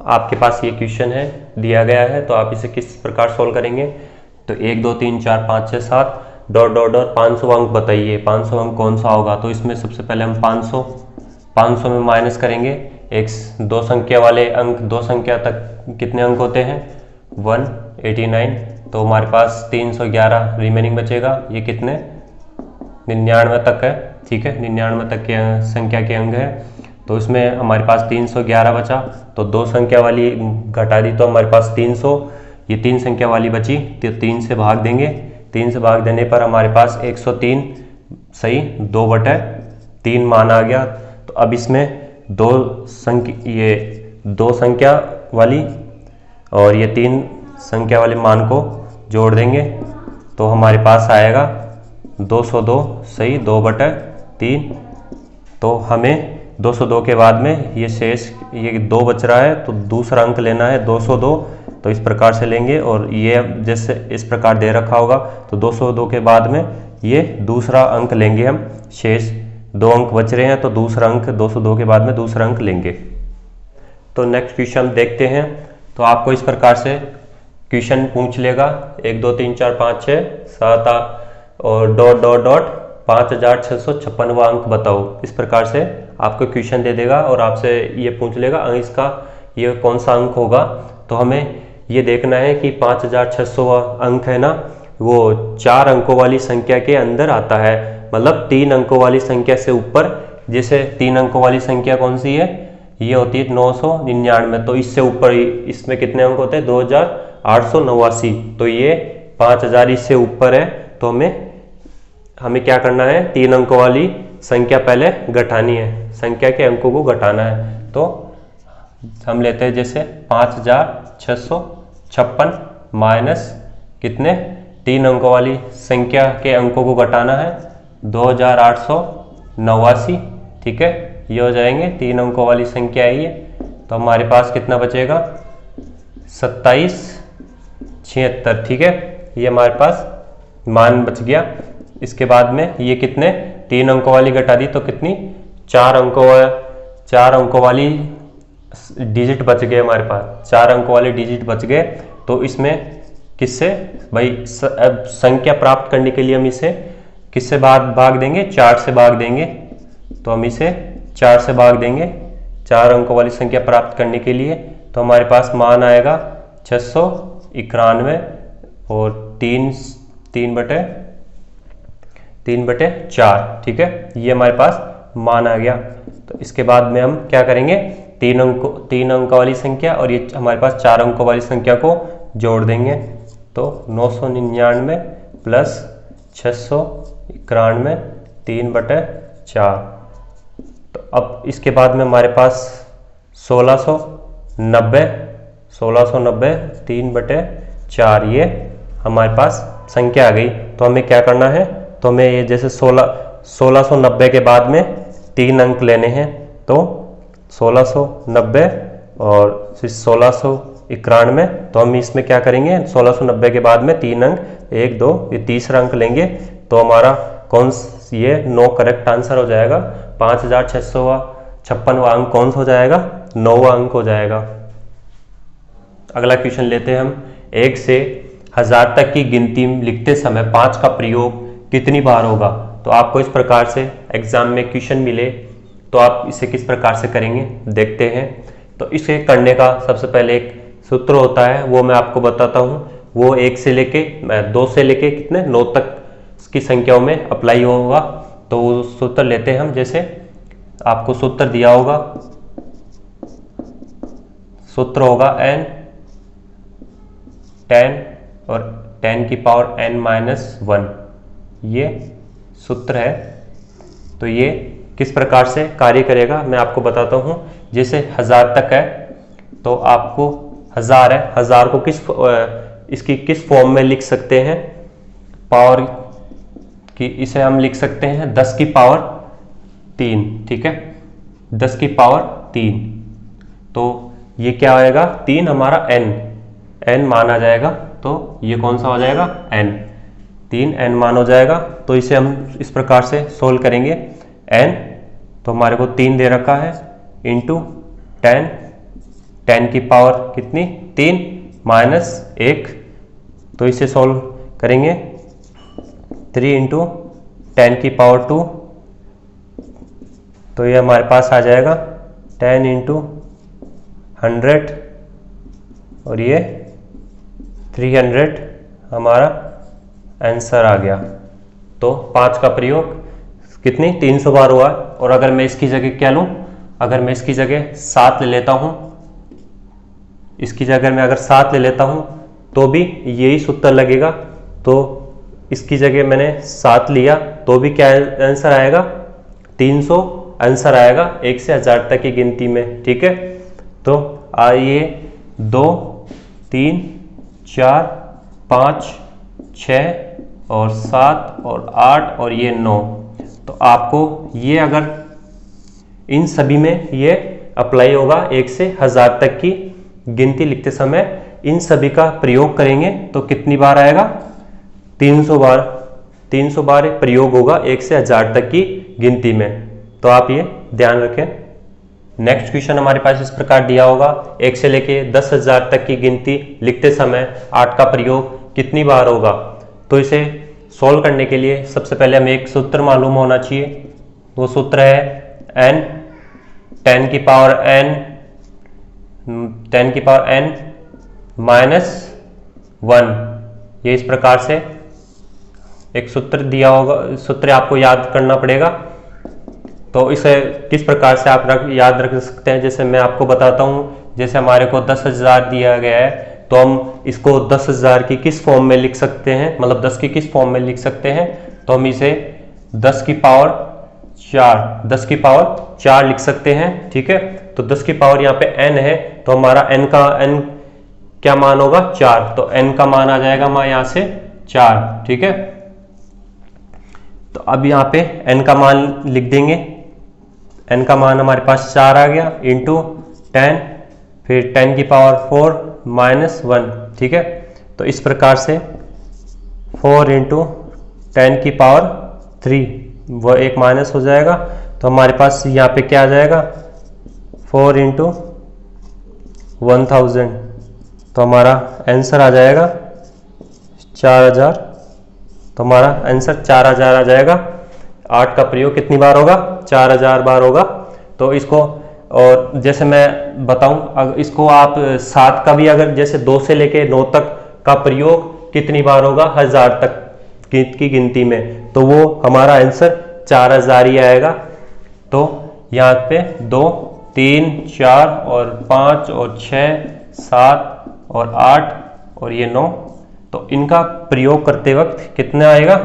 आपके पास ये क्वेश्चन है दिया गया है, तो आप इसे किस प्रकार सॉल्व करेंगे। तो 1 2 3 4 5 6 7 डॉट डॉट डॉट 500 अंक बताइए, 500 अंक कौन सा होगा। तो इसमें सबसे पहले हम 500 में माइनस करेंगे। एक दो संख्या वाले अंक, दो संख्या तक कितने अंक होते हैं 189, तो हमारे पास 311 रिमेनिंग बचेगा। ये कितने 99 तक है, ठीक है, 99 तक के संख्या के अंक है। तो इसमें हमारे पास 311 बचा, तो दो संख्या वाली घटा दी तो हमारे पास 300, ये तीन संख्या वाली बची तो 3 से भाग देंगे। 3 से भाग देने पर हमारे पास 103 सही 2/3 मान आ गया। तो अब इसमें ये दो संख्या वाली और ये तीन संख्या वाले मान को जोड़ देंगे तो हमारे पास आएगा 202 सही 2/3। तो हमें 202 के बाद में ये शेष ये 2 बच रहा है, तो दूसरा अंक लेना है 202। तो इस प्रकार से लेंगे और ये जैसे इस प्रकार दे रखा होगा, तो 202 के बाद में ये दूसरा अंक लेंगे हम। शेष 2 अंक बच रहे हैं, तो दूसरा अंक 202 के बाद में दूसरा अंक लेंगे। तो नेक्स्ट क्वेश्चन हम देखते हैं। तो आपको इस प्रकार से क्वेश्चन पूछ लेगा 1 2 3 4 5 6 7 और डॉट डॉट डॉट 5656वां अंक बताओ। इस प्रकार से आपको क्वेश्चन दे देगा और आपसे ये पूछ लेगा इसका ये कौन सा अंक होगा। तो हमें ये देखना है कि 5600वां अंक है ना, वो 4 अंकों वाली संख्या के अंदर आता है, मतलब 3 अंकों वाली संख्या से ऊपर। जैसे 3 अंकों वाली संख्या कौन सी है, ये होती है 999, तो इससे ऊपर इसमें कितने अंक होते हैं 2889। तो ये 5000 इससे ऊपर है, तो हमें क्या करना है 3 अंकों वाली संख्या पहले घटानी है, संख्या के अंकों को घटाना है। तो हम लेते हैं जैसे 5656 माइनस कितने 3 अंकों वाली संख्या के अंकों को घटाना है 2889, ठीक है, ये हो जाएंगे 3 अंकों वाली संख्या है ये। तो हमारे पास कितना बचेगा 2776, ठीक है, ये हमारे पास मान बच गया। इसके बाद में ये कितने 3 अंकों वाली घटा दी तो कितनी 4 अंकों वाली डिजिट बच गए हमारे पास, 4 अंकों वाले डिजिट बच गए। तो इसमें किससे भाई अब संख्या प्राप्त करने के लिए हम इसे किससे भाग देंगे 4 से भाग देंगे। तो हम इसे 4 से भाग देंगे 4 अंकों वाली संख्या प्राप्त करने के लिए। तो हमारे पास मान आएगा 691 और 3/4, ठीक है, ये हमारे पास मान आ गया। तो इसके बाद में हम क्या करेंगे 3 अंकों वाली संख्या और ये हमारे पास 4 अंकों वाली संख्या को जोड़ देंगे। तो 999 प्लस 691 3/4। तो अब इसके बाद में हमारे पास 1690 3/4 ये हमारे पास संख्या आ गई। तो हमें क्या करना है, तो हमें ये जैसे 1690 के बाद में 3 अंक लेने हैं। तो 1690 और फिर 1691, तो हम इसमें क्या करेंगे 1690 के बाद में 3 अंक 1 2 ये तीसरा अंक लेंगे। तो हमारा ये 9 करेक्ट आंसर हो जाएगा। 5656वां अंक कौन सा हो जाएगा 9वां अंक हो जाएगा। अगला क्वेश्चन लेते हैं हम। 1 से 1000 तक की गिनती लिखते समय 5 का प्रयोग कितनी बार होगा। तो आपको इस प्रकार से एग्जाम में क्वेश्चन मिले तो आप इसे किस प्रकार से करेंगे देखते हैं। तो इसे करने का सबसे पहले एक सूत्र होता है, वो मैं आपको बताता हूँ। वो 2 से लेके कितने 9 तक की संख्याओं में अप्लाई होगा। तो सूत्र लेते हैं हम, जैसे आपको सूत्र दिया होगा, सूत्र होगा n 10 और 10 की पावर n-1, ये सूत्र है। तो ये किस प्रकार से कार्य करेगा मैं आपको बताता हूँ। जैसे 1000 तक है तो आपको 1000 है, 1000 को इसकी किस फॉर्म में लिख सकते हैं पावर की, इसे हम लिख सकते हैं 10 की पावर 3, ठीक है, 10 की पावर 3। तो ये क्या आएगा 3 हमारा n मान आ जाएगा। तो ये कौन सा हो जाएगा n, 3n मान हो जाएगा। तो इसे हम इस प्रकार से सोल्व करेंगे। n तो हमारे को 3 दे रखा है इंटू 10 10 की पावर कितनी 3 माइनस 1, तो इसे सॉल्व करेंगे 3 इंटू 10 की पावर 2, तो ये हमारे पास आ जाएगा 10 इंटू 100 और ये 300 हमारा आंसर आ गया। तो 5 का प्रयोग कितनी 300 बार हुआ। और अगर मैं इसकी जगह क्या लूँ, अगर मैं इसकी जगह 7 ले लेता हूँ, इसकी जगह मैं अगर 7 ले लेता हूँ तो भी यही सूत्र लगेगा। तो इसकी जगह मैंने 7 लिया तो भी क्या आंसर आएगा 300 आंसर आएगा 1 से 1000 तक की गिनती में। ठीक है, तो आइए 2 3 4 5 6 और 7 और 8 और ये 9, तो आपको ये अगर इन सभी में ये अप्लाई होगा 1 से 1000 तक की गिनती लिखते समय इन सभी का प्रयोग करेंगे तो कितनी बार आएगा 300 बार। 300 बार प्रयोग होगा 1 से 1000 तक की गिनती में, तो आप ये ध्यान रखें। नेक्स्ट क्वेश्चन हमारे पास इस प्रकार दिया होगा 1 से लेके 10,000 तक की गिनती लिखते समय 8 का प्रयोग कितनी बार होगा। तो इसे सॉल्व करने के लिए सबसे पहले हमें एक सूत्र मालूम होना चाहिए, वो सूत्र है n 10 की पावर n माइनस 1। ये इस प्रकार से एक सूत्र दिया होगा, सूत्र आपको याद करना पड़ेगा। तो इसे किस प्रकार से आप याद रख सकते हैं, जैसे मैं आपको बताता हूँ। जैसे हमारे को 10,000 दिया गया है तो हम इसको 10,000 की किस फॉर्म में लिख सकते हैं, मतलब 10 की किस फॉर्म में लिख सकते हैं, तो हम इसे 10 की पावर 4 लिख सकते हैं। ठीक है, तो 10 की पावर यहाँ पे n है तो हमारा n क्या मान होगा 4, तो n का मान आ जाएगा हमारे यहाँ से 4। ठीक है, तो अब यहाँ पे n का मान लिख देंगे। n का मान हमारे पास 4 आ गया इंटू 10, फिर 10 की पावर 4 माइनस 1। ठीक है, तो इस प्रकार से 4 इंटू 10 की पावर 3, वो एक माइनस हो जाएगा, तो हमारे पास यहाँ पे क्या आ जाएगा 4 इंटू 1000, तो हमारा आंसर आ जाएगा 4000। तो हमारा आंसर 4000 आ जाएगा। 8 का प्रयोग कितनी बार होगा 4000 बार होगा। तो इसको, और जैसे मैं बताऊं, इसको आप 7 का भी अगर जैसे 2 से लेके 9 तक का प्रयोग कितनी बार होगा 1000 तक की गिनती में, तो वो हमारा आंसर 4000 ही आएगा। तो यहाँ पे 2 3 4 और 5 और 6 7 और 8 और ये 9, तो इनका प्रयोग करते वक्त कितना आएगा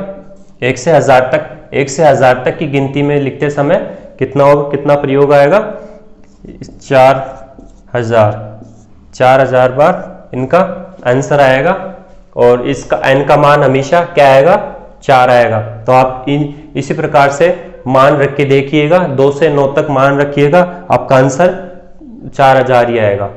1 से 1000 तक। 1 से 1000 तक की गिनती में लिखते समय कितना प्रयोग आएगा 4000 बार इनका आंसर आएगा। और इसका n का मान हमेशा क्या आएगा 4 आएगा। तो आप इसी प्रकार से मान रख के देखिएगा, 2 से 9 तक मान रखिएगा, आपका आंसर 4000 ही आएगा।